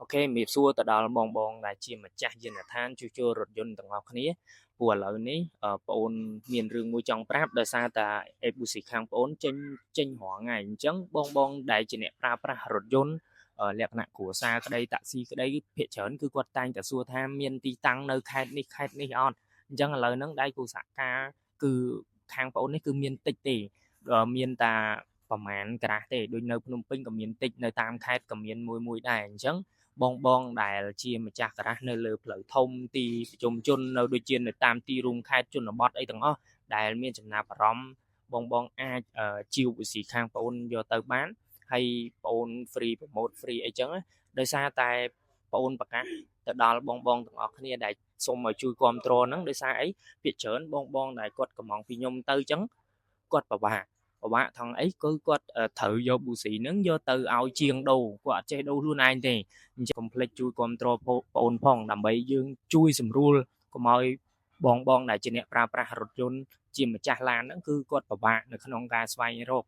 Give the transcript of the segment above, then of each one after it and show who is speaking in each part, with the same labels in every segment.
Speaker 1: អូខេជំរាបសួរទៅដល់បងដែលជាម្ចាស់យានដ្ឋានជួសជុលរថយន្តទាំងអស់គ្នាព្រោះឥឡូវនេះបងអូនមានរឿងមួយចង់ប្រាប់ដោយសារតែ Ebusi ខាងបងអូនចេញរាល់ថ្ងៃអញ្ចឹងបងដែលជាអ្នកប្រើប្រាស់រថយន្តលក្ខណៈគ្រួសារក្តីតាក់ស៊ីក្តីភាគច្រើនគឺគាត់តែងតែសួរថាមានទីតាំងនៅខេត្តនេះអត់អញ្ចឹងឥឡូវហ្នឹងដៃគូសហការគឺខាងបងអូននេះគឺមានតិចទេមានតែប្រហែលក្រាស់ទេដូចនៅភ្នំពេញក៏មានតិចនៅតាមខេត្តក៏មានមួយដែរអញ្ចឹងបងដែលជាម្ចាស់ការ៉ាសនៅលើផ្លូវធំទីប្រជុំជននៅដូចជានៅតាមទីរួមខេត្តជនបទអីទាំងអស់ដែលមានចំណាប់អារម្មណ៍បងអាចជាវវិស័យខាងបងអូនយកទៅបានហើយបងអូន free promote free អីចឹងដោយសារតែបងអូនប្រកាសទៅដល់បងទាំងអស់គ្នាដែលសូមឲ្យជួយគ្រប់គ្រងហ្នឹងដោយសារអីភាគច្រើនបងដែលគាត់កំងពីខ្ញុំទៅចឹងគាត់ពិបាកថងអីគឺគាត់ត្រូវយកប៊ូស៊ីហ្នឹងយកទៅឲ្យជាងដូរគាត់អត់ចេះដូរខ្លួនឯងទេអញ្ចឹងកុំភ្លេចជួយគ្រប់គ្រងបងអូនផងដើម្បីយើងជួយសម្រួលកុំឲ្យបងដែលជាអ្នកប្រើប្រាស់រថយន្តជាម្ចាស់ឡានហ្នឹងគឺគាត់ពិបាកនៅក្នុងការស្វែងរក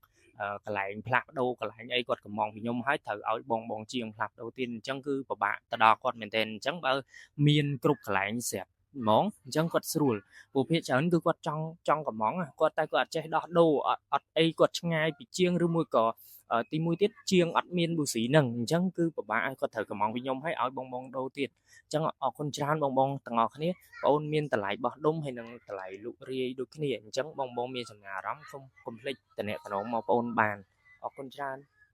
Speaker 1: កន្លែងផ្លាស់ប្ដូរកន្លែងអីគាត់កំងពីខ្ញុំហើយត្រូវឲ្យបងជាងផ្លាស់ប្ដូរទៀតអញ្ចឹងគឺពិបាកទៅដល់គាត់មែនទែនអញ្ចឹងបើមានគ្រប់កន្លែងស្រាប់ហ្មងអញ្ចឹងគាត់ស្រួលព្រោះភាគច្រើនគឺគាត់ចង់កំងគាត់តែគាត់អត់ចេះដោះដូរអត់អីគាត់ឆ្ងាយពីជាងឬមួយក៏ទីមួយទៀតជាងអត់មានប៊ូស៊ីហ្នឹងអញ្ចឹងគឺពិបាកឲ្យគាត់ត្រូវកំងពីខ្ញុំឲ្យបងដូរទៀតអញ្ចឹងអរគុណច្រើនបងទាំងអស់គ្នាបងអូនមានតម្លៃបោះដុំហើយនឹងតម្លៃលក់រាយដូចគ្នាអញ្ចឹងបងមានចំណារអារម្មណ៍សូមកុំភ្លេចតំណែងមកបងអូនបានអរគុណច្រើន